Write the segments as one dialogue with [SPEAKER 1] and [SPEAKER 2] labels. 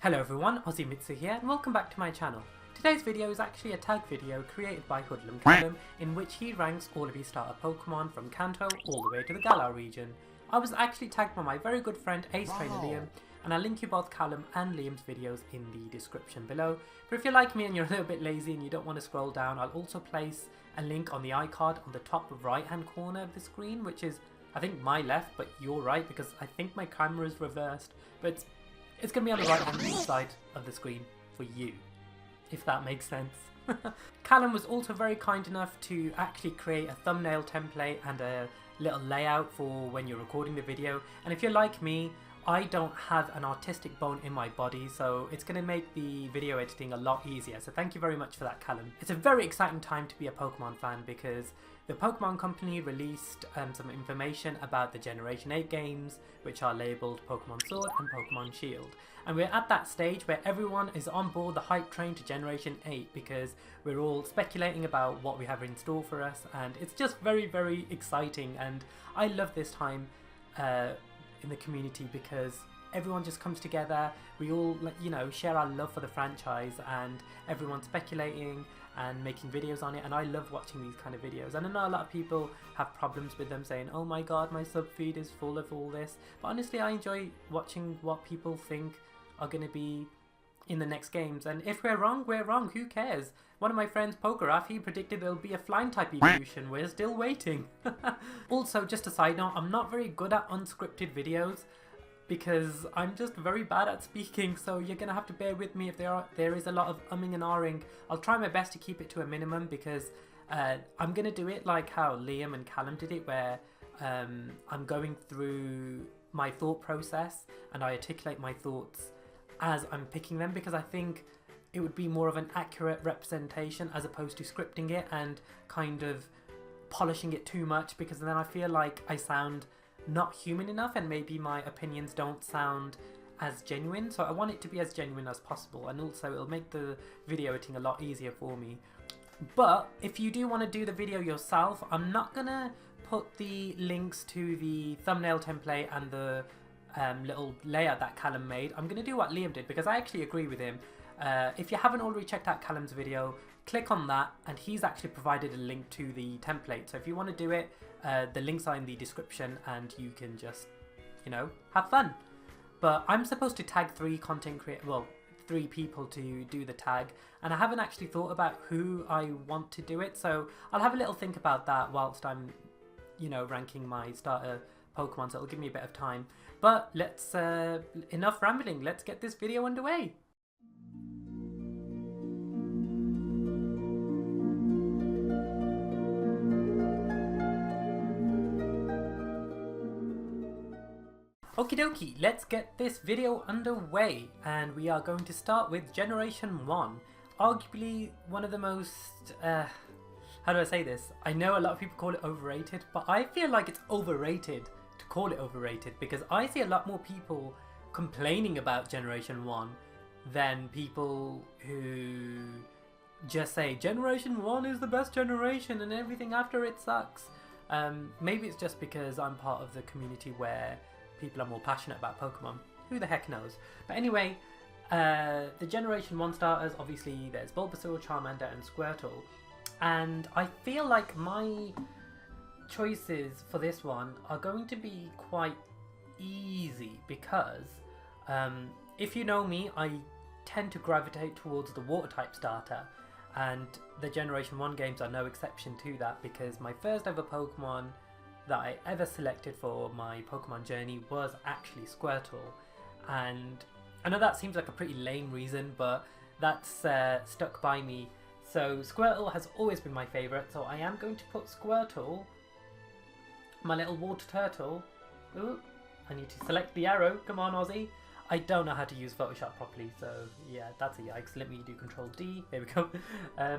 [SPEAKER 1] Hello everyone, Ozzymitsu here and welcome back to my channel. Today's video is actually a tag video created by Hoodlum Callum in which he ranks all of his starter Pokemon from Kanto all the way to the Galar region. I was actually tagged by my very good friend Ace Trainer Liam, and I'll link you both Callum and Liam's videos in the description below. But if you're like me and you're a little bit lazy and you don't want to scroll down, I'll also place a link on the iCard on the top right hand corner of the screen, which is I think my left but your right because I think my camera is reversed, but it's going to be on the right hand side of the screen for you, if that makes sense. Callum was also very kind enough to actually create a thumbnail template and a little layout for when you're recording the video, and if you're like me, I don't have an artistic bone in my body, so it's going to make the video editing a lot easier, so thank you very much for that, Callum. It's a very exciting time to be a Pokemon fan because the Pokemon Company released some information about the Generation 8 games, which are labelled Pokemon Sword and Pokemon Shield. And we're at that stage where everyone is on board the hype train to Generation 8 because we're all speculating about what we have in store for us, and it's just very, very exciting. And I love this time in the community because everyone just comes together, we all, you know, share our love for the franchise, and everyone's speculating and making videos on it, and I love watching these kind of videos. And I know a lot of people have problems with them saying, oh my god, my sub feed is full of all this, but honestly I enjoy watching what people think are going to be in the next games, and if we're wrong, we're wrong, who cares? One of my friends, Pokeraf, he predicted there'll be a flying type evolution. We're still waiting. Also, just a side note, I'm not very good at unscripted videos because I'm just very bad at speaking, so you're gonna have to bear with me if there is a lot of umming and ahhing. I'll try my best to keep it to a minimum because I'm gonna do it like how Liam and Callum did it, where I'm going through my thought process and I articulate my thoughts as I'm picking them, because I think it would be more of an accurate representation as opposed to scripting it and kind of polishing it too much, because then I feel like I sound not human enough and maybe my opinions don't sound as genuine. So I want it to be as genuine as possible, and also it'll make the video editing a lot easier for me. But if you do want to do the video yourself, I'm not gonna put the links to the thumbnail template and the little layout that Callum made. I'm going to do what Liam did because I actually agree with him. If you haven't already checked out Callum's video, click on that, and he's actually provided a link to the template. So if you want to do it, the links are in the description and you can just, you know, have fun. But I'm supposed to tag three people to do the tag, and I haven't actually thought about who I want to do it, so I'll have a little think about that whilst I'm, you know, ranking my starter Pokemon, so it'll give me a bit of time. But let's, enough rambling, let's get this video underway. Okie dokie, let's get this video underway, and we are going to start with Generation 1. Arguably one of the most, how do I say this? I know a lot of people call it overrated, but I feel like it's overrated to call it overrated because I see a lot more people complaining about Generation 1 than people who just say Generation 1 is the best generation and everything after it sucks. Maybe it's just because I'm part of the community where people are more passionate about Pokemon. Who the heck knows? But anyway, the Generation 1 starters, obviously there's Bulbasaur, Charmander and Squirtle. And I feel like my choices for this one are going to be quite easy because if you know me, I tend to gravitate towards the water type starter, and the Generation 1 games are no exception to that because my first ever Pokemon that I ever selected for my Pokemon journey was actually Squirtle. And I know that seems like a pretty lame reason, but that's stuck by me. So Squirtle has always been my favourite, so I am going to put Squirtle, my little water turtle. Ooh, I need to select the arrow, come on Ozzy. I don't know how to use Photoshop properly, so yeah, that's a yikes. Let me do Control D, there we go.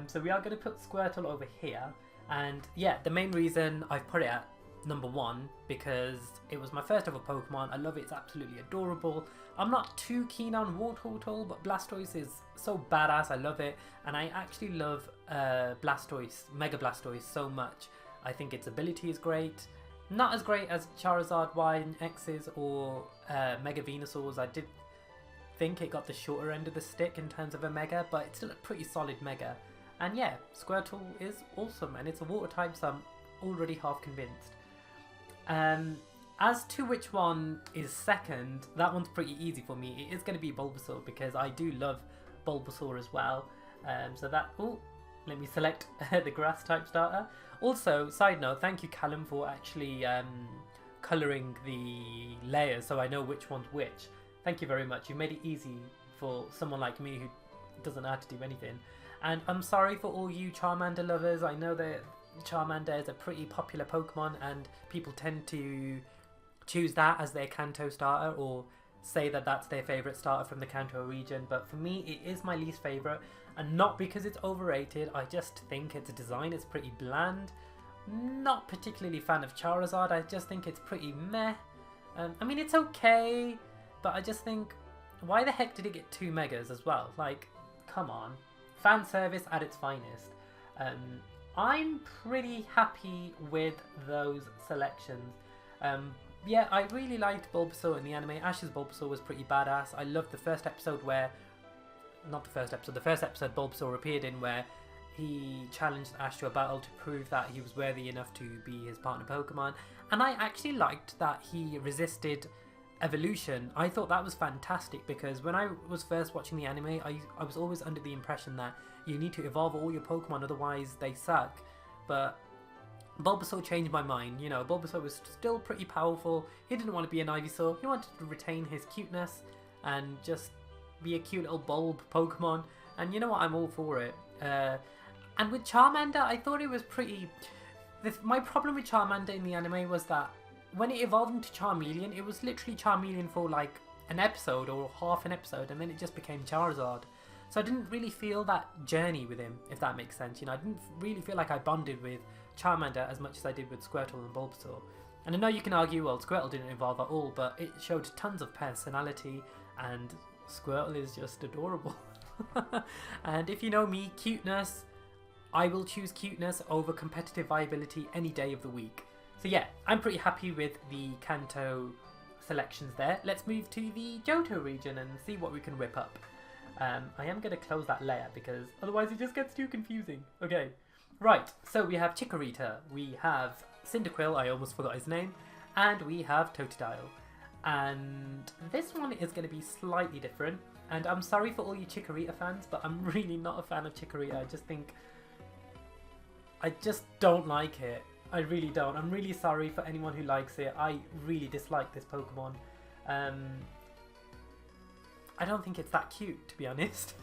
[SPEAKER 1] So we are going to put Squirtle over here, and yeah, the main reason I've put it at number 1 because it was my first ever Pokemon. I love it, it's absolutely adorable. I'm not too keen on Wartortle, but Blastoise is so badass, I love it, and I actually love Blastoise, Mega Blastoise so much. I think its ability is great. Not as great as Charizard Y and X's or Mega Venusaurs. I did think it got the shorter end of the stick in terms of a Mega, but it's still a pretty solid Mega. And yeah, Squirtle is awesome, and it's a water type, so I'm already half convinced. As to which one is second, that one's pretty easy for me. It is going to be Bulbasaur, because I do love Bulbasaur as well. So that, oh, let me select the grass type starter. Also, side note, thank you Callum for actually colouring the layers so I know which one's which. Thank you very much. You made it easy for someone like me who doesn't know how to do anything. And I'm sorry for all you Charmander lovers. I know that Charmander is a pretty popular Pokemon and people tend to choose that as their Kanto starter or say that that's their favourite starter from the Kanto region, but for me it is my least favourite, and not because it's overrated. I just think its design is pretty bland. Not particularly fan of Charizard. I just think it's pretty meh. I mean, it's okay, but I just think, why the heck did it get 2 Megas as well? Like, come on. Fan service at its finest. I'm pretty happy with those selections. Yeah, I really liked Bulbasaur in the anime. Ash's Bulbasaur was pretty badass. I loved the first episode where... Not the first episode. The first episode Bulbasaur appeared in where he challenged Ash to a battle to prove that he was worthy enough to be his partner Pokemon. And I actually liked that he resisted evolution. I thought that was fantastic, because when I was first watching the anime, I was always under the impression that you need to evolve all your Pokemon, otherwise they suck. But Bulbasaur changed my mind. You know, Bulbasaur was still pretty powerful. He didn't want to be an Ivysaur. He wanted to retain his cuteness and just be a cute little bulb Pokemon. And you know what? I'm all for it. And with Charmander, I thought it was pretty... My problem with Charmander in the anime was that when it evolved into Charmeleon, it was literally Charmeleon for like an episode or half an episode, and then it just became Charizard. So I didn't really feel that journey with him, if that makes sense. You know, I didn't really feel like I bonded with Charmander as much as I did with Squirtle and Bulbasaur. And I know you can argue, well, Squirtle didn't evolve at all, but it showed tons of personality, and Squirtle is just adorable. And if you know me, cuteness, I will choose cuteness over competitive viability any day of the week. So yeah, I'm pretty happy with the Kanto selections there. Let's move to the Johto region and see what we can whip up. I am going to close that layer because otherwise it just gets too confusing. Okay, right, so we have Chikorita, we have Cyndaquil, I almost forgot his name, and we have Totodile. And this one is going to be slightly different. And I'm sorry for all you Chikorita fans, but I'm really not a fan of Chikorita. I just don't like it. I really don't. I'm really sorry for anyone who likes it. I really dislike this Pokemon. I don't think it's that cute, to be honest.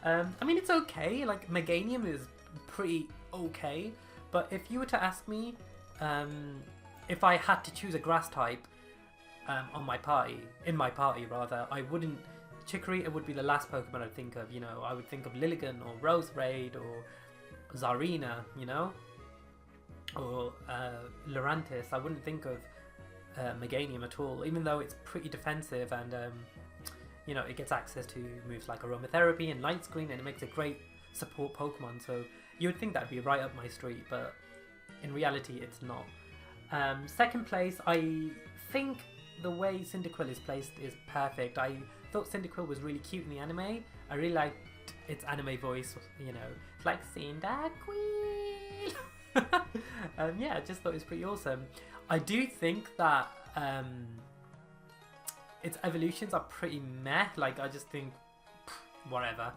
[SPEAKER 1] I mean, it's okay. Like, Meganium is pretty okay. But if you were to ask me if I had to choose a grass type in my party, I wouldn't... Chikorita would be the last Pokemon I'd think of, you know. I would think of Lilligant or Roserade or Zarina, you know, or Lurantis. I wouldn't think of Meganium at all, even though it's pretty defensive and, you know, it gets access to moves like Aromatherapy and Light Screen, and it makes a great support Pokemon, so you would think that'd be right up my street, but in reality it's not. Second place, I think the way Cyndaquil is placed is perfect. I thought Cyndaquil was really cute in the anime. I really liked its anime voice, you know, it's like Cyndaquil. Yeah, I just thought it was pretty awesome. I do think that its evolutions are pretty meh. Like, I just think, whatever.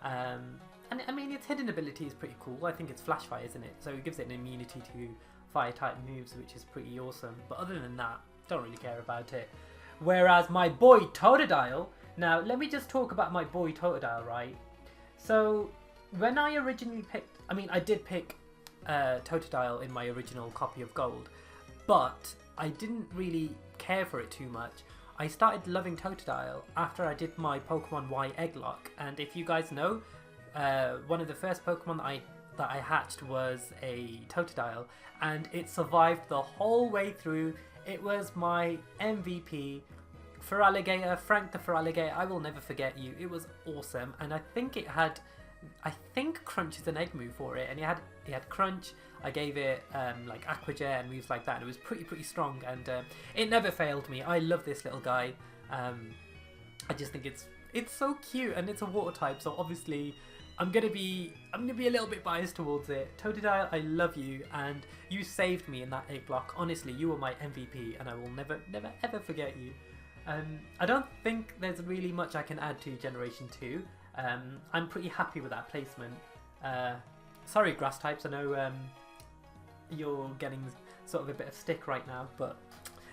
[SPEAKER 1] And I mean, its hidden ability is pretty cool. I think it's Flash Fire, isn't it? So it gives it an immunity to fire type moves, which is pretty awesome. But other than that, don't really care about it. Whereas my boy Totodile, now let me just talk about my boy Totodile, right? So when I originally picked, I mean, I did pick Totodile in my original copy of Gold, but I didn't really care for it too much. I started loving Totodile after I did my Pokemon Y Egglock, and if you guys know, one of the first Pokemon that I hatched was a Totodile, and it survived the whole way through. It was my MVP. Feraligatr, Frank the Feraligatr, I will never forget you. It was awesome, and I think it had, I think Crunch is an egg move for it, and it had Crunch. I gave it like Aqua Jet and moves like that, and it was pretty strong, and it never failed me. I love this little guy. I just think it's so cute, and it's a water type, so obviously I'm gonna be a little bit biased towards it. Totodile, I love you, and you saved me in that 8 block. Honestly, you were my MVP, and I will never ever forget you. I don't think there's really much I can add to Generation 2. I'm pretty happy with that placement. Sorry, grass types, I know you're getting sort of a bit of stick right now, but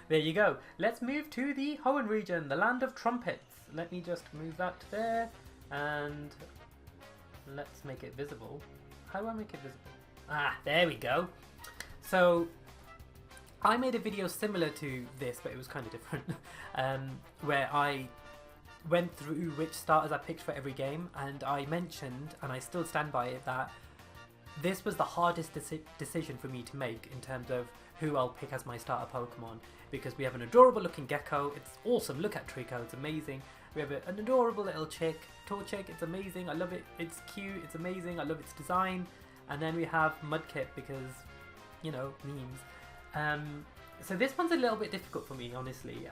[SPEAKER 1] there you go. Let's move to the Hoenn region, the land of trumpets. Let me just move that to there, and let's make it visible. How do I make it visible? Ah, there we go. So I made a video similar to this, but it was kind of different, where I went through which starters I picked for every game, and I mentioned, and I still stand by it, that this was the hardest decision for me to make in terms of who I'll pick as my starter Pokemon, because we have an adorable looking gecko. It's awesome. Look at Trico, it's amazing. We have an adorable little chick, Torchic, it's amazing. I love it. It's cute, it's amazing. I love its design. And then we have Mudkip because, you know, memes. So this one's a little bit difficult for me, honestly.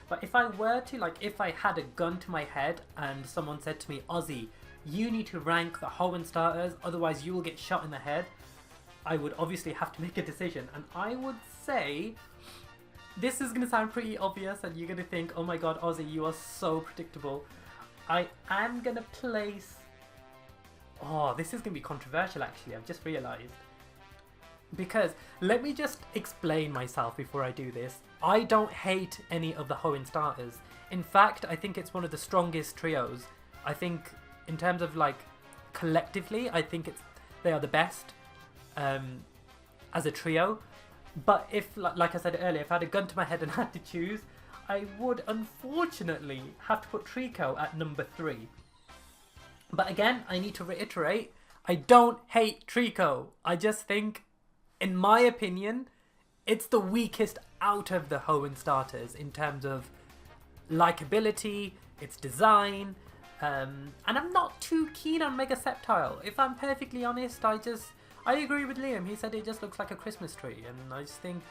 [SPEAKER 1] But if I were to, like, if I had a gun to my head and someone said to me, Ozzy, you need to rank the Hoenn starters, otherwise you will get shot in the head, I would obviously have to make a decision. And I would say, this is going to sound pretty obvious and you're going to think, oh my god, Ozzy, you are so predictable. I am going to place... Oh, this is going to be controversial actually, I've just realised. Because, let me just explain myself before I do this. I don't hate any of the Hoenn starters. In fact, I think it's one of the strongest trios. I think, in terms of like, collectively, I think they are the best as a trio. But if, like I said earlier, if I had a gun to my head and had to choose, I would unfortunately have to put Trico at number 3. But again, I need to reiterate, I don't hate Trico. I just think, in my opinion, it's the weakest out of the Hoenn starters in terms of likability, its design, and I'm not too keen on Mega Sceptile. If I'm perfectly honest, I agree with Liam. He said it just looks like a Christmas tree, and I just think,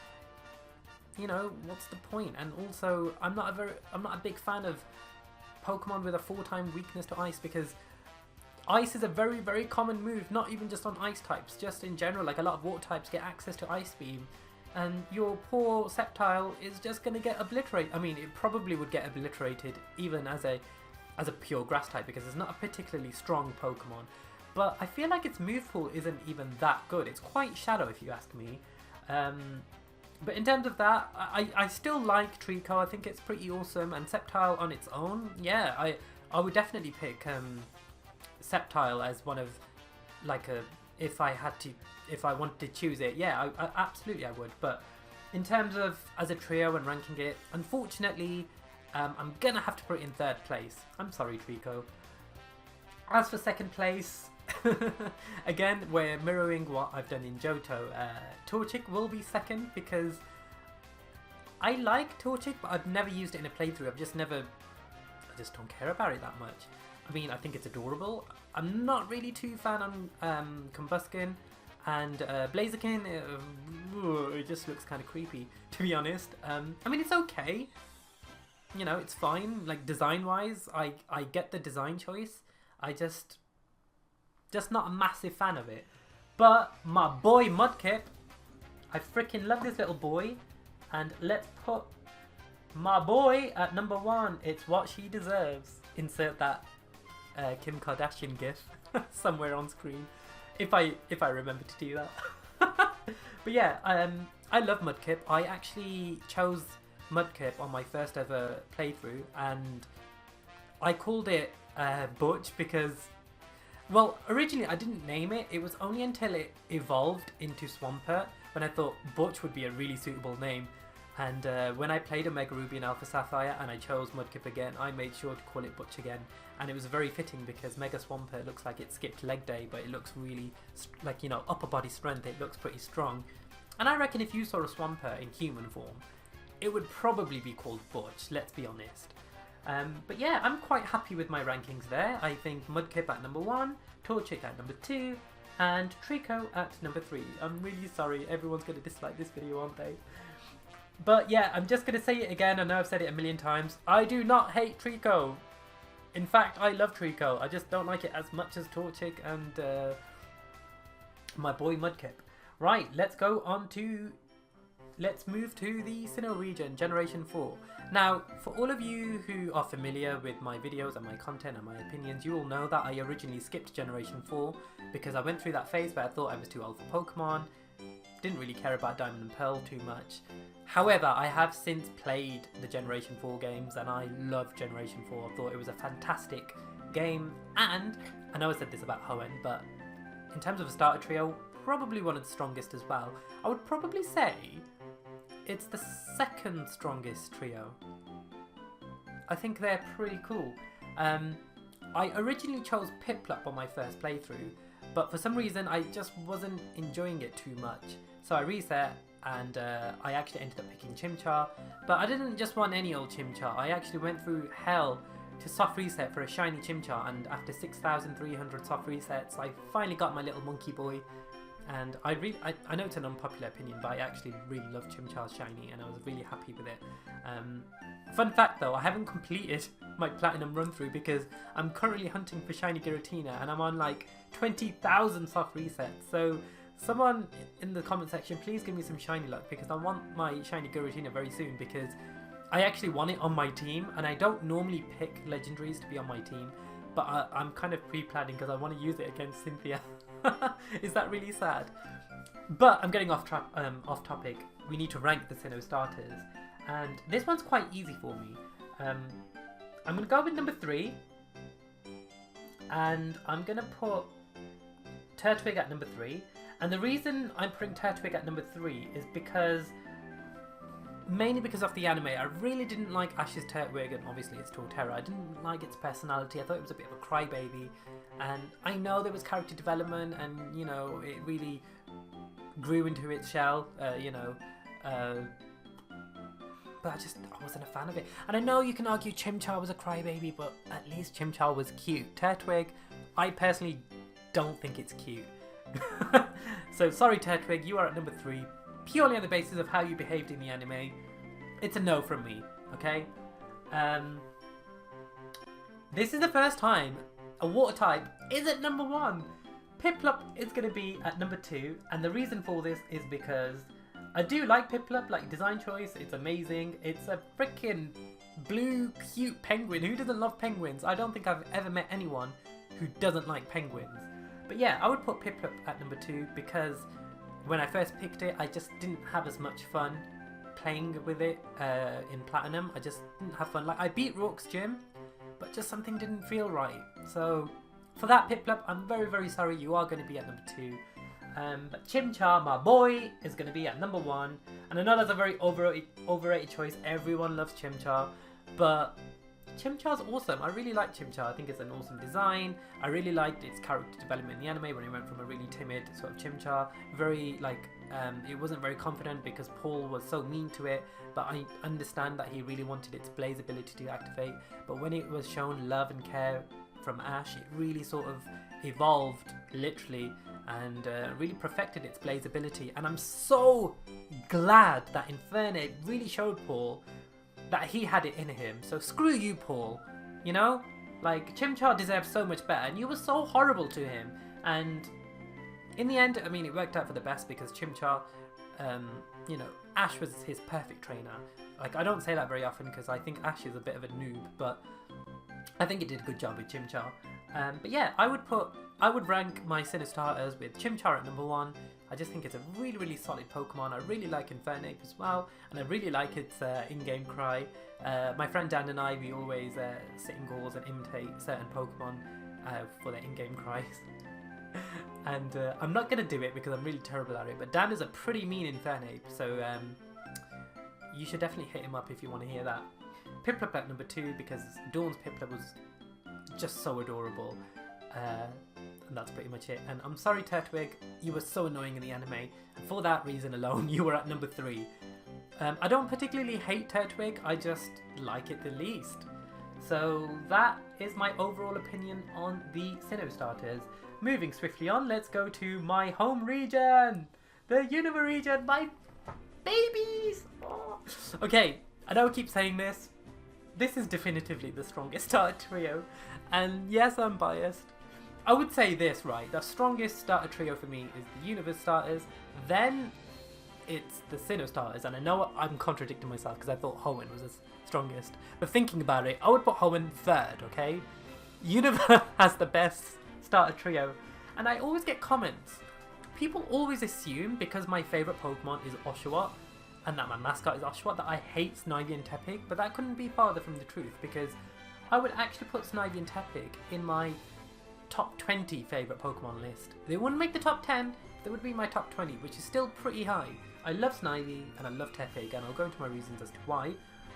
[SPEAKER 1] you know, what's the point? And also, I'm not a big fan of Pokemon with a 4-time weakness to Ice, because Ice is a very, very common move, not even just on Ice types, just in general. Like, a lot of Water types get access to Ice Beam, and your poor Sceptile is just going to get obliterated. I mean, it probably would get obliterated even as a pure Grass type, because it's not a particularly strong Pokemon. But I feel like its move pool isn't even that good. It's quite shallow, if you ask me. But in terms of that, I still like Trico. I think it's pretty awesome. And Sceptile on its own, yeah, I would definitely pick Sceptile as one of, like, if I wanted to choose it, yeah, absolutely I would. But in terms of as a trio and ranking it, unfortunately, I'm gonna have to put it in 3rd place. I'm sorry, Trico. As for 2nd place, again, we're mirroring what I've done in Johto. Torchic will be 2nd because I like Torchic, but I've never used it in a playthrough. I just don't care about it that much. I mean, I think it's adorable. I'm not really too fan on Combuskin, and Blaziken, it just looks kind of creepy, to be honest. I mean, it's okay. You know, it's fine. Like, design-wise, I get the design choice. I just not a massive fan of it. But my boy Mudkip, I freaking love this little boy. And let's put my boy at number 1. It's what she deserves. Insert that Kim Kardashian gif somewhere on screen, if I remember to do that. But yeah, I love Mudkip. I actually chose Mudkip on my first ever playthrough, and I called it Butch because, well, originally I didn't name it. It was only until it evolved into Swampert when I thought Butch would be a really suitable name. And when I played Omega Ruby and Alpha Sapphire and I chose Mudkip again, I made sure to call it Butch again. And it was very fitting because Mega Swampert looks like it skipped leg day, but it looks really, like, you know, upper body strength. It looks pretty strong. And I reckon if you saw a Swampert in human form, it would probably be called Butch, let's be honest. But yeah, I'm quite happy with my rankings there. I think Mudkip at number 1, Torchic at number 2, and Trico at number 3. I'm really sorry, everyone's going to dislike this video, aren't they? But yeah, I'm just going to say it again. I know I've said it a million times. I do not hate Trico. In fact, I love Trico. I just don't like it as much as Torchic and my boy Mudkip. Right, let's move to the Sinnoh region, Generation 4. Now, for all of you who are familiar with my videos and my content and my opinions, you all know that I originally skipped Generation 4 because I went through that phase where I thought I was too old for Pokemon, didn't really care about Diamond and Pearl too much. However, I have since played the Generation 4 games and I love Generation 4. I thought it was a fantastic game, and I know I said this about Hoenn, but in terms of a starter trio, probably one of the strongest as well. I would probably say it's the second strongest trio. I think they're pretty cool. I originally chose Piplup on my first playthrough, but for some reason I just wasn't enjoying it too much. So I reset and I actually ended up picking Chimchar. But I didn't just want any old Chimchar. I actually went through hell to soft reset for a shiny Chimchar, and after 6,300 soft resets I finally got my little monkey boy. And I know it's an unpopular opinion, but I actually really love Chimchar's shiny and I was really happy with it. Fun fact though, I haven't completed my platinum run through because I'm currently hunting for shiny Giratina and I'm on like 20,000 soft resets. So someone in the comment section, please give me some shiny luck because I want my shiny Giratina very soon, because I actually want it on my team and I don't normally pick legendaries to be on my team, but I'm kind of pre-planning because I want to use it against Cynthia. Is that really sad? But I'm getting off topic. We need to rank the Sinnoh starters, and this one's quite easy for me. I'm going to go with number 3, and I'm going to put Turtwig at number 3. And the reason I'm putting Turtwig at number 3 is mainly because of the anime. I really didn't like Ash's Turtwig, and obviously it's Torterra. I didn't like its personality. I thought it was a bit of a crybaby, and I know there was character development and, you know, it really grew into its shell, but I wasn't a fan of it. And I know you can argue Chimchar was a crybaby, but at least Chimchar was cute. Turtwig, I personally don't think it's cute. So sorry Turtwig, you are at number 3. Purely on the basis of how you behaved in the anime. It's a no from me, okay? This is the first time a water type is at number 1. Piplup is going to be at number 2, and the reason for this is because I do like Piplup, like design choice, it's amazing. It's a freaking blue, cute penguin. Who doesn't love penguins? I don't think I've ever met anyone who doesn't like penguins. But yeah, I would put Piplup at number 2 because when I first picked it, I just didn't have as much fun playing with it in Platinum. I just didn't have fun. Like, I beat Rourke's Gym, but just something didn't feel right. So for that, Piplup, I'm very, very sorry. You are going to be at number 2. But Chimchar, my boy, is going to be at number 1. And I know that's a very overrated choice. Everyone loves Chimchar, but Chimchar's awesome. I really like Chimchar. I think it's an awesome design. I really liked its character development in the anime when it went from a really timid sort of Chimchar, very like, it wasn't very confident because Paul was so mean to it, but I understand that he really wanted its Blaze ability to activate. But when it was shown love and care from Ash, it really sort of evolved, literally, and really perfected its Blaze ability. And I'm so glad that Infernape really showed Paul that he had it in him. So screw you, Paul. You know? Like, Chimchar deserves so much better, and you were so horrible to him. And in the end, I mean, it worked out for the best because Chimchar, you know, Ash was his perfect trainer. Like, I don't say that very often because I think Ash is a bit of a noob, but I think it did a good job with Chimchar. But yeah, I would rank my Sinnoh starters with Chimchar at number 1. I just think it's a really, really solid Pokemon. I really like Infernape as well, and I really like its in-game cry. My friend Dan and I, we always sit in calls and imitate certain Pokemon for their in-game cries. And I'm not going to do it because I'm really terrible at it, but Dan is a pretty mean Infernape, so you should definitely hit him up if you want to hear that. Piplup at number 2 because Dawn's Piplup was just so adorable. And that's pretty much it. And I'm sorry, Turtwig, you were so annoying in the anime, and for that reason alone, you were at number 3. I don't particularly hate Turtwig, I just like it the least. So that is my overall opinion on the Sinnoh starters. Moving swiftly on, let's go to my home region, the Unova region, my babies! Oh, Okay, I know I keep saying this. This is definitively the strongest starter trio. And yes, I'm biased. I would say this, right? The strongest starter trio for me is the Universe starters. Then it's the Sinnoh starters. And I know I'm contradicting myself because I thought Hoenn was the strongest. But thinking about it, I would put Hoenn third, okay? Universe has the best starter trio. And I always get comments. People always assume because my favourite Pokemon is Oshawott and that my mascot is Oshawott that I hate Snivy and Tepig, but that couldn't be farther from the truth because I would actually put Snivy and Tepig in my top 20 favourite Pokemon list. They wouldn't make the top 10, they would be my top 20, which is still pretty high. I love Snivy and I love Tepig, and I'll go into my reasons as to why,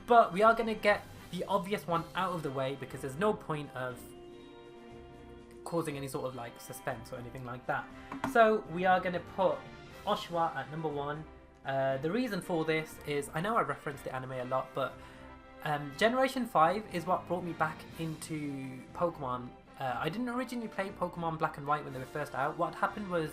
[SPEAKER 1] but we are going to get the obvious one out of the way because there's no point of causing any sort of like suspense or anything like that. So we are going to put Oshawott at number 1. The reason for this is, I know I referenced the anime a lot, but Generation 5 is what brought me back into Pokemon. I didn't originally play Pokemon Black and White when they were first out. What happened was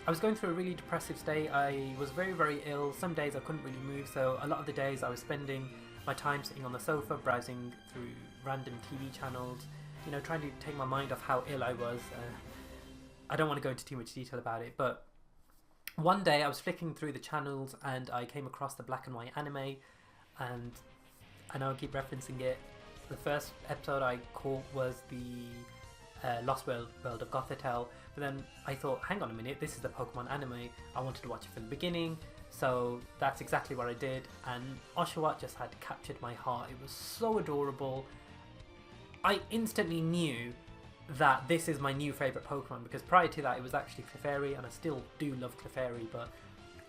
[SPEAKER 1] I was going through a really depressive state. I was very, very ill. Some days I couldn't really move, so a lot of the days I was spending my time sitting on the sofa browsing through random TV channels, you know, trying to take my mind off how ill I was. I don't want to go into too much detail about it, but one day I was flicking through the channels and I came across the Black and White anime, and I know I keep referencing it. The first episode I caught was the Lost World of Gothitelle, but then I thought, hang on a minute, this is the Pokemon anime. I wanted to watch it from the beginning, so that's exactly what I did, and Oshawott just had captured my heart. It was so adorable. I instantly knew that this is my new favourite Pokemon, because prior to that it was actually Clefairy, and I still do love Clefairy, but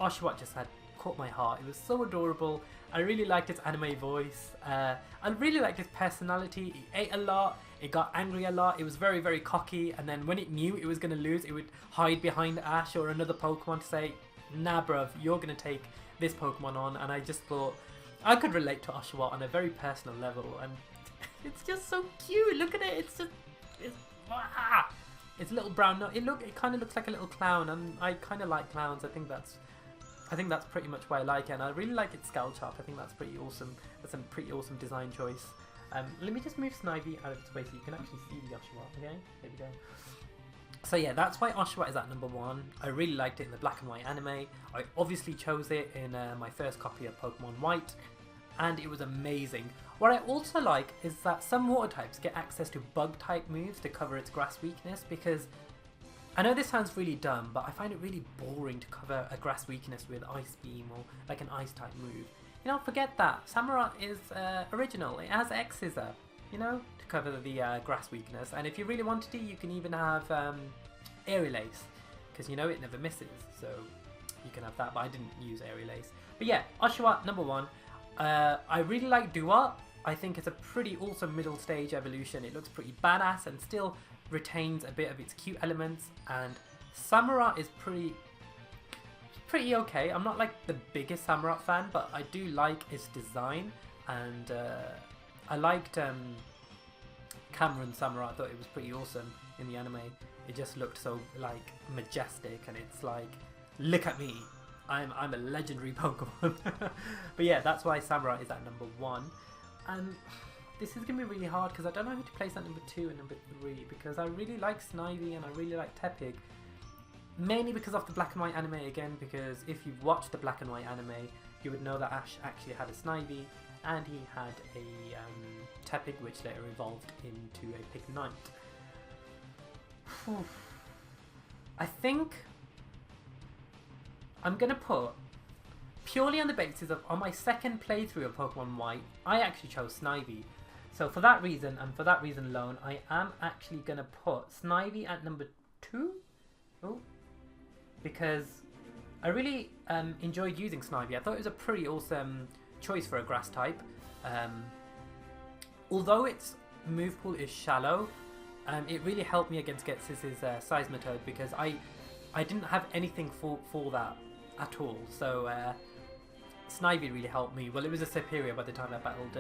[SPEAKER 1] Oshawott just had caught my heart. It was so adorable. I really liked its anime voice. I really liked its personality. It ate a lot, it got angry a lot, it was very, very cocky, and then when it knew it was going to lose, it would hide behind Ash or another Pokemon to say, nah bruv, you're going to take this Pokemon on. And I just thought I could relate to Oshawott on a very personal level, and it's just so cute. Look at it, it's just it's a little brown nose. It kind of looks like a little clown, and I kind of like clowns. I think that's pretty much why I like it, and I really like its Scowl Chop. I think that's pretty awesome. That's a pretty awesome design choice. Let me just move Snivy out of its way so you can actually see the Oshawott. Okay, there we go. So yeah, that's why Oshawott is at number 1. I really liked it in the Black and White anime. I obviously chose it in my first copy of Pokemon White, and it was amazing. What I also like is that some water types get access to bug type moves to cover its grass weakness, because I know this sounds really dumb, but I find it really boring to cover a grass weakness with Ice Beam or like an ice type move. You know, forget that. Samurott is original. It has X-Scissor, you know, to cover the grass weakness. And if you really wanted to, you can even have Aerial Ace, because you know it never misses, so you can have that, but I didn't use Aerial Ace. But yeah, Oshawott number 1. I really like Duat. I think it's a pretty awesome middle stage evolution. It looks pretty badass and still retains a bit of its cute elements. And Samurott is pretty okay. I'm not like the biggest Samurott fan, but I do like its design, and I liked Cameron Samurott. I thought it was pretty awesome in the anime. It just looked so like majestic, and it's like, look at me, I'm a legendary Pokemon. But yeah, that's why Samurott is at number 1. And this is going to be really hard because I don't know who to place at number 2 and number 3, because I really like Snivy and I really like Tepig. Mainly because of the Black and White anime again, because if you've watched the Black and White anime, you would know that Ash actually had a Snivy and he had a Tepig, which later evolved into a Pignite. I think I'm going to put, purely on the basis of, on my second playthrough of Pokemon White, I actually chose Snivy. So for that reason, and for that reason alone, I am actually going to put Snivy at number 2. Oh, because I really enjoyed using Snivy. I thought it was a pretty awesome choice for a grass type. Although its move pool is shallow, it really helped me against Gets's Seismitoad, because I didn't have anything for that at all. So Snivy really helped me. Well, it was a superior by the time I battled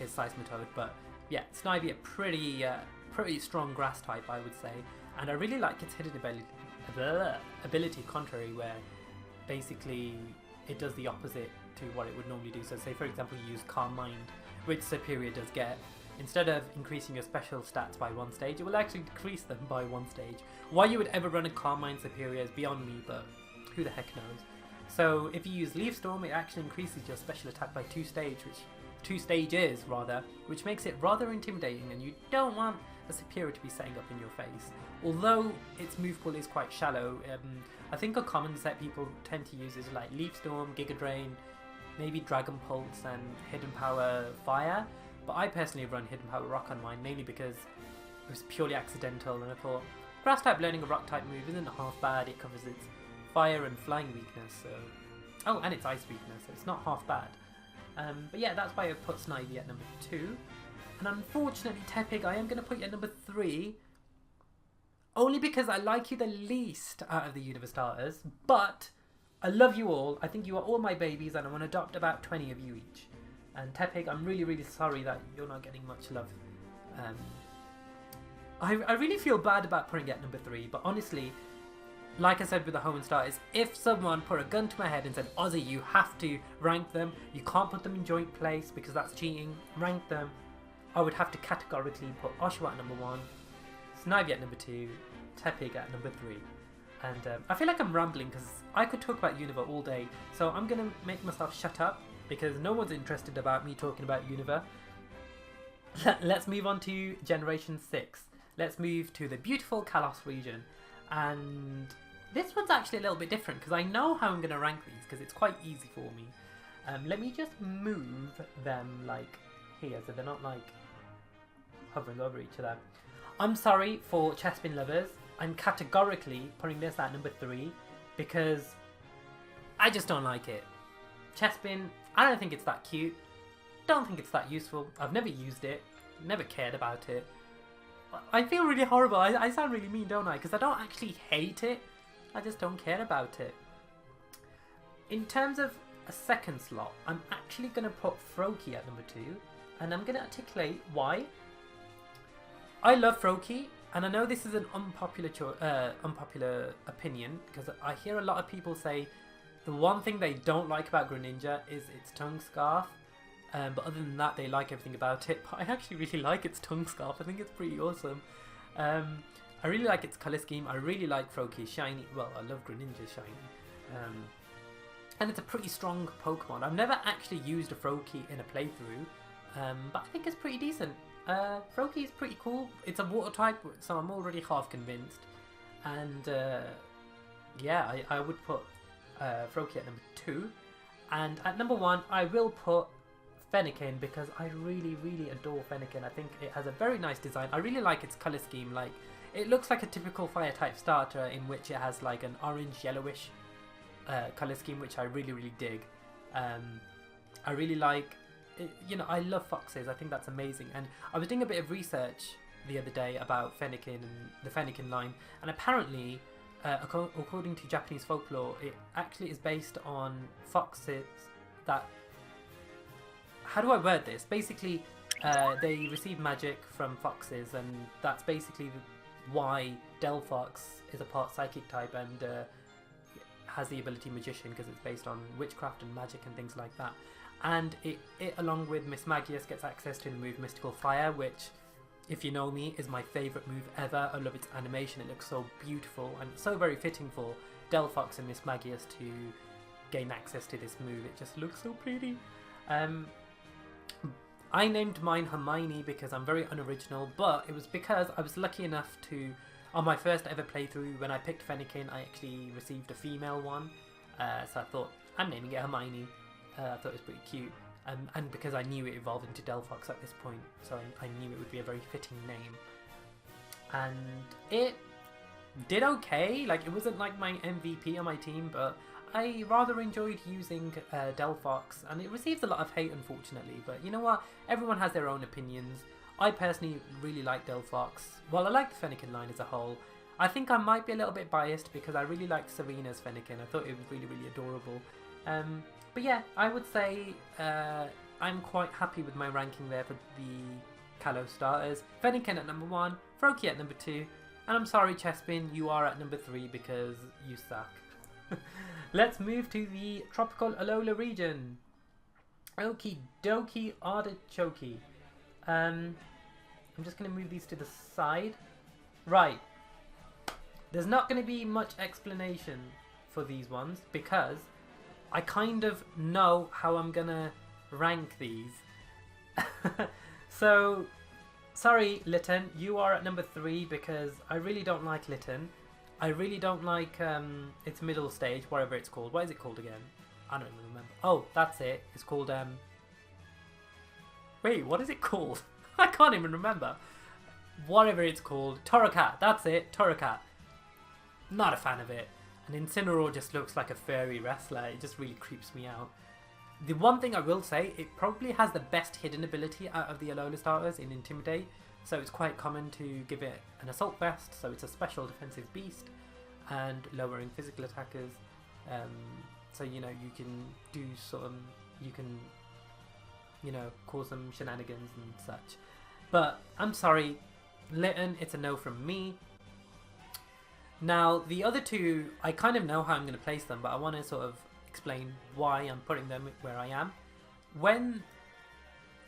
[SPEAKER 1] his Seismitoad, but yeah, Snivy a pretty strong grass type, I would say. And I really like its hidden ability contrary, where basically it does the opposite to what it would normally do. So say for example you use Calm Mind, which Superior does get. Instead of increasing your special stats by 1 stage, it will actually decrease them by 1 stage. Why you would ever run a Calm Mind Superior is beyond me, but who the heck knows. So if you use Leaf Storm, it actually increases your special attack by 2 stages, which makes it rather intimidating, and you don't want a Superior to be setting up in your face. Although its move pool is quite shallow, I think a common set people tend to use is like Leaf Storm, Giga Drain, maybe Dragon Pulse and Hidden Power Fire. But I personally run Hidden Power Rock on mine, mainly because it was purely accidental, and I thought Grass type learning a Rock type move isn't half bad. It covers its Fire and Flying weakness, so and its Ice weakness, so it's not half bad. But yeah, that's why I put Snivy at number 2. And unfortunately, Tepig, I am going to put you at number 3, only because I like you the least out of the Universe starters. But I love you all. I think you are all my babies, and I want to adopt about 20 of you each. And Tepig, I'm really, really sorry that you're not getting much love. I really feel bad about putting it at number 3, but honestly, like I said with the home starters, if someone put a gun to my head and said, Ozzy, you have to rank them, you can't put them in joint place because that's cheating, rank them, I would have to categorically put Oshawott at number 1, Snivy at number 2, Tepig at number 3. And I feel like I'm rambling because I could talk about Unova all day, so I'm going to make myself shut up, because no one's interested about me talking about Unova. Let's move on to Generation 6. Let's move to the beautiful Kalos region. And this one's actually a little bit different, because I know how I'm going to rank these, because it's quite easy for me. Let me just move them like here, so they're not like hovering over each other. I'm sorry for Chespin lovers. I'm categorically putting this at number 3, because I just don't like it. Chespin, I don't think it's that cute, don't think it's that useful, I've never used it, never cared about it. I feel really horrible, I sound really mean, don't I? Because I don't actually hate it, I just don't care about it. In terms of a second slot, I'm actually going to put Froakie at number 2, and I'm going to articulate why. I love Froakie, and I know this is an unpopular opinion, because I hear a lot of people say the one thing they don't like about Greninja is its tongue scarf, but other than that they like everything about it. But I actually really like its tongue scarf, I think it's pretty awesome. I really like its colour scheme, I really like Froakie's shiny, well I love Greninja's shiny. And it's a pretty strong Pokemon. I've never actually used a Froakie in a playthrough, but I think it's pretty decent. Froakie is pretty cool, it's a water type, so I'm already half convinced. And yeah, I would put Froakie at number 2, and at number 1 I will put Fennekin, because I really, really adore Fennekin. I think it has a very nice design. I really like its colour scheme. Like, it looks like a typical fire type starter, in which it has like an orange yellowish colour scheme, which I really, really dig. I really like it, you know, I love foxes, I think that's amazing. And I was doing a bit of research the other day about Fennekin and the Fennekin line, and apparently according to Japanese folklore, it actually is based on foxes that... How do I word this? Basically, they receive magic from foxes, and that's basically why Delphox is a part psychic type and has the ability Magician, because it's based on witchcraft and magic and things like that. And it along with Miss Magius, gets access to the move Mystical Fire, which, if you know me, is my favourite move ever. I love its animation, it looks so beautiful and so very fitting for Delphox and Miss Magius to gain access to this move. It just looks so pretty. I named mine Hermione because I'm very unoriginal, but it was because I was lucky enough to, on my first ever playthrough, when I picked Fennekin, I actually received a female one, so I thought, I'm naming it Hermione. I thought it was pretty cute, and because I knew it evolved into Delphox at this point, so I knew it would be a very fitting name. And it did okay, like it wasn't like my MVP on my team, but I rather enjoyed using Delphox, and it receives a lot of hate unfortunately, but you know what, everyone has their own opinions. I personally really like Delphox. Well, I like the Fennekin line as a whole. I think I might be a little bit biased because I really liked Serena's Fennekin. I thought it was really, really adorable. But yeah, I would say I'm quite happy with my ranking there for the Kalos starters. Fennekin at number 1, Froakie at number 2, and I'm sorry Chespin, you are at number 3 because you suck. Let's move to the tropical Alola region. Okie dokie artichoke. I'm just going to move these to the side. Right. There's not going to be much explanation for these ones because I kind of know how I'm going to rank these. So, sorry Lytton, you are at number 3 because I really don't like Lytton. I really don't like its middle stage, whatever it's called. What is it called again? I don't even remember. Oh, that's it. It's called, wait, what is it called? I can't even remember. Whatever it's called. Torracat, that's it. Torracat. Not a fan of it. And Sinnoh just looks like a furry wrestler. It just really creeps me out. The one thing I will say, it probably has the best hidden ability out of the Alola starters in Intimidate. So it's quite common to give it an Assault Vest, so it's a special defensive beast, and lowering physical attackers. So, you know, you can do you can, you know, cause some shenanigans and such. But I'm sorry, Lytton, it's a no from me. Now, the other two, I kind of know how I'm going to place them, but I want to sort of explain why I'm putting them where I am. When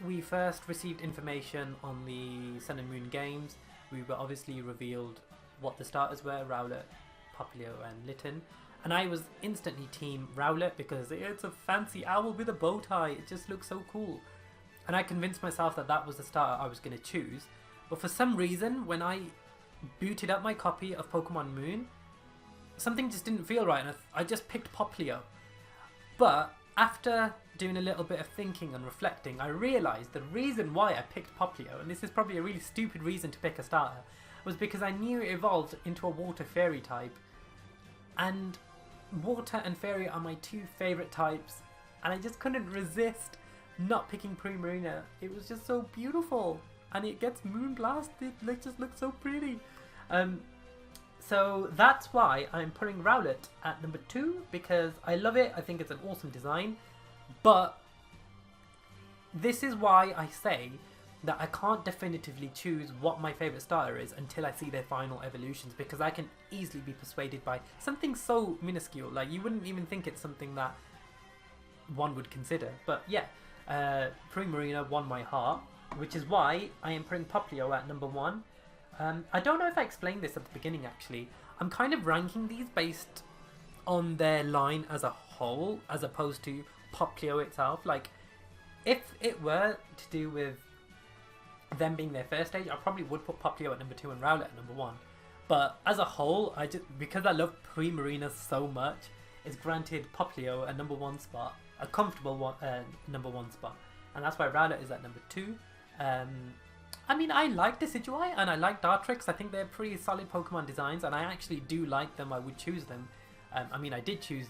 [SPEAKER 1] we first received information on the Sun and Moon games, we were obviously revealed what the starters were, Rowlet, Popplio and Lytton. And I was instantly team Rowlet because it's a fancy owl with a bow tie. It just looks so cool. And I convinced myself that that was the starter I was going to choose. But for some reason, when I booted up my copy of Pokemon Moon, something just didn't feel right and I just picked Popplio. But after doing a little bit of thinking and reflecting, I realised the reason why I picked Popplio, and this is probably a really stupid reason to pick a starter, was because I knew it evolved into a water fairy type. And water and fairy are my two favourite types, and I just couldn't resist not picking Primarina. It was just so beautiful, and it gets moonblasted. It just looks so pretty. So that's why I'm putting Rowlet at number 2, because I love it. I think it's an awesome design, but this is why I say that I can't definitively choose what my favourite starter is until I see their final evolutions, because I can easily be persuaded by something so minuscule. Like, you wouldn't even think it's something that one would consider. But yeah, Primarina won my heart, which is why I am putting Popplio at number 1. I don't know if I explained this at the beginning actually. I'm kind of ranking these based on their line as a whole, as opposed to Popplio itself. Like, if it were to do with them being their first stage, I probably would put Popplio at number 2 and Rowlet at number 1. But as a whole, because I love Primarina so much, it's granted Popplio a number 1 spot, a comfortable one, number 1 spot, and that's why Rowlet is at number 2. I mean, I like Decidueye and I like Dartrix. I think they're pretty solid Pokemon designs, and I actually do like them. I would choose them. I mean, I did choose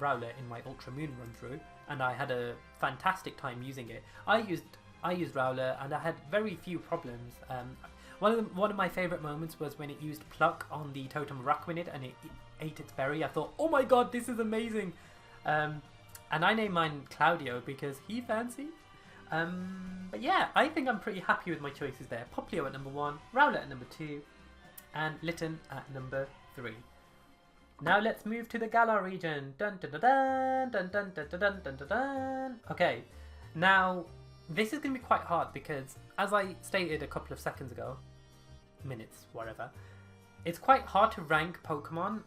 [SPEAKER 1] Rowlet in my Ultra Moon run through, and I had a fantastic time using it. I used Rowlet and I had very few problems. One of my favourite moments was when it used Pluck on the Totem Araquanid and it ate its berry. I thought, oh my god, this is amazing. And I named mine Claudio because he fancy. But yeah, I think I'm pretty happy with my choices there. Popplio at number 1, Rowlet at number 2, and Lytton at number 3. Now let's move to the Galar region. Dun dun dun dun dun dun dun dun dun dun dun. Okay, now this is going to be quite hard because, as I stated a couple of seconds ago, minutes, whatever, it's quite hard to rank Pokemon,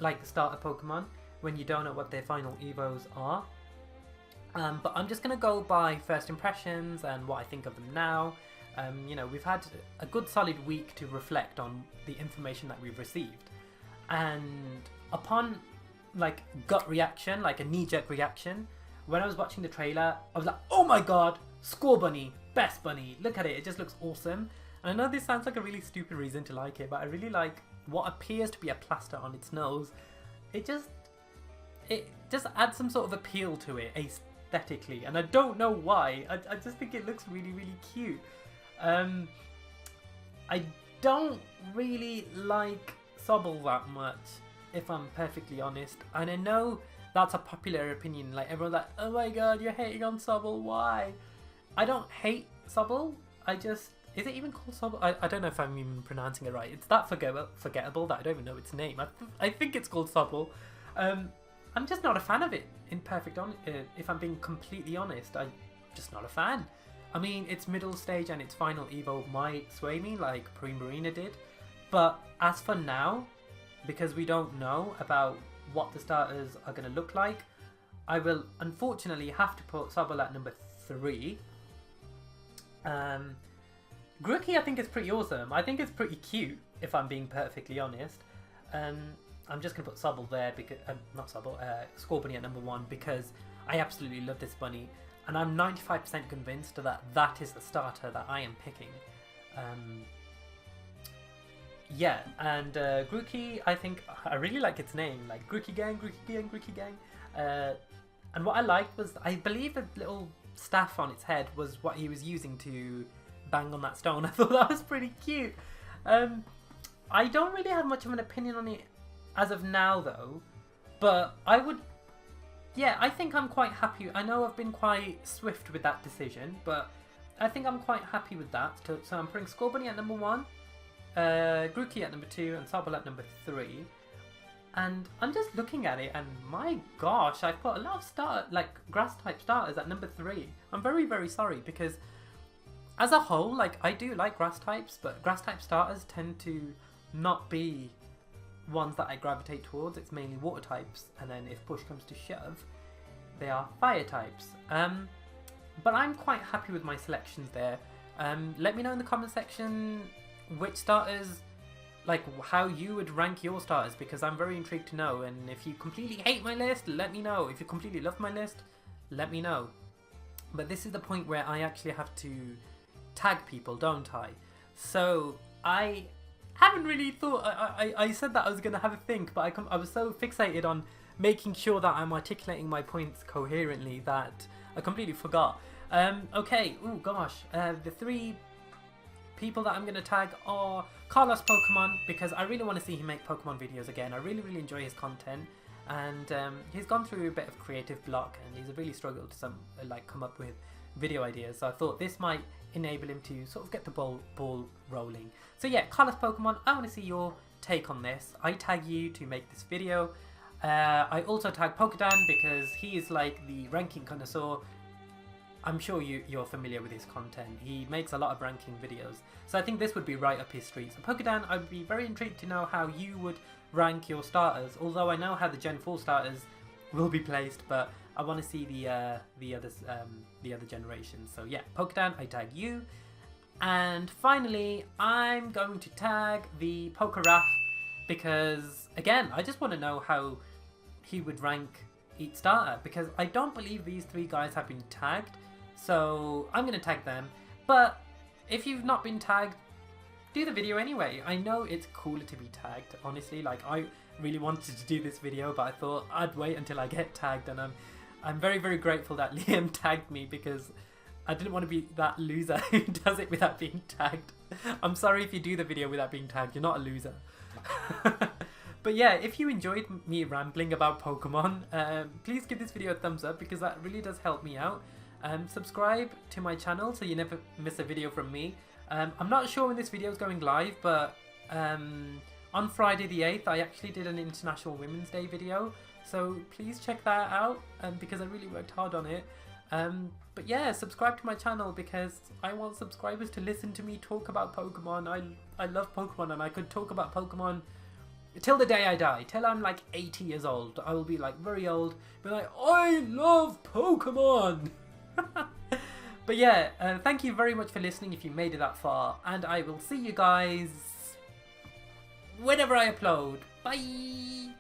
[SPEAKER 1] like starter Pokemon, when you don't know what their final Evos are. But I'm just going to go by first impressions and what I think of them now. You know, we've had a good solid week to reflect on the information that we've received. And upon, like, gut reaction, like a knee-jerk reaction, when I was watching the trailer, I was like, oh my god, Score Bunny, best bunny, look at it, it just looks awesome. And I know this sounds like a really stupid reason to like it, but I really like what appears to be a plaster on its nose. It just adds some sort of appeal to it, aesthetically, and I don't know why. I just think it looks really, really cute. I don't really like Sobble that much, if I'm perfectly honest, and I know that's a popular opinion. Like, everyone's like, oh my god, you're hating on Sobble, why? I don't hate Sobble, is it even called Sobble? I don't know if I'm even pronouncing it right. It's that forgettable that I don't even know its name. I think it's called Sobble. I'm just not a fan of it. If I'm being completely honest, I'm just not a fan. I mean, its middle stage and its final evo might sway me like Primarina did, but as for now, because we don't know about what the starters are going to look like, I will unfortunately have to put Sobble at number 3. Grookey I think is pretty awesome. I think it's pretty cute, if I'm being perfectly honest. I'm just going to put Sobble there, because not Sobble, Scorbunny at number 1, because I absolutely love this bunny, and I'm 95% convinced that that is the starter that I am picking. Yeah, and Grookey, I think, I really like its name, like Grookey Gang, Grookey Gang, Grookey Gang. And what I liked was, I believe the little staff on its head was what he was using to bang on that stone. I thought that was pretty cute. I don't really have much of an opinion on it as of now though, but I would, yeah, I think I'm quite happy. I know I've been quite swift with that decision, but I think I'm quite happy with that. So I'm putting Scorbunny at number 1, Grookey at number 2, and Sobble at number 3. And I'm just looking at it, and my gosh, I put a lot of grass type starters at number 3. I'm very, very sorry, because as a whole, like, I do like grass types, but grass type starters tend to not be ones that I gravitate towards. It's mainly water types, and then if push comes to shove, they are fire types. But I'm quite happy with my selections there. Let me know in the comment section which starters, like how you would rank your starters, because I'm very intrigued to know. And if you completely hate my list, let me know. If you completely love my list, let me know. But this is the point where I actually have to tag people, don't I? So I haven't really thought, I said that I was going to have a think, but I was so fixated on making sure that I'm articulating my points coherently that I completely forgot. Okay, oh gosh, the 3 people that I'm going to tag are Kalos Pokemon, because I really want to see him make Pokemon videos again. I really, really enjoy his content, and he's gone through a bit of creative block, and he's really struggled to come up with video ideas. So I thought this might enable him to sort of get the ball rolling. So yeah, Kalos Pokemon, I want to see your take on this. I tag you to make this video. I also tag Pokédan because he is like the ranking connoisseur. I'm sure you're familiar with his content. He makes a lot of ranking videos. So I think this would be right up his street. So Pokédan, I'd be very intrigued to know how you would rank your starters. Although I know how the Gen 4 starters will be placed, but I want to see the other generations. So yeah, Pokédan, I tag you. And finally, I'm going to tag the Pokeraf, because again, I just want to know how he would rank each starter, because I don't believe these 3 guys have been tagged. So I'm going to tag them. But if you've not been tagged, do the video anyway. I know it's cooler to be tagged, honestly. Like, I really wanted to do this video, but I thought I'd wait until I get tagged, and I'm very, very grateful that Liam tagged me, because I didn't want to be that loser who does it without being tagged. I'm sorry if you do the video without being tagged, you're not a loser. But yeah, if you enjoyed me rambling about Pokemon, please give this video a thumbs up, because that really does help me out. Subscribe to my channel so you never miss a video from me. I'm not sure when this video is going live, but on Friday the 8th I actually did an International Women's Day video, so please check that out, because I really worked hard on it. But yeah, subscribe to my channel, because I want subscribers to listen to me talk about Pokemon. I love Pokemon, and I could talk about Pokemon till the day I die, till I'm like 80 years old. I will be like very old, be like, I love Pokemon. But yeah, thank you very much for listening if you made it that far, and I will see you guys whenever I upload. Bye!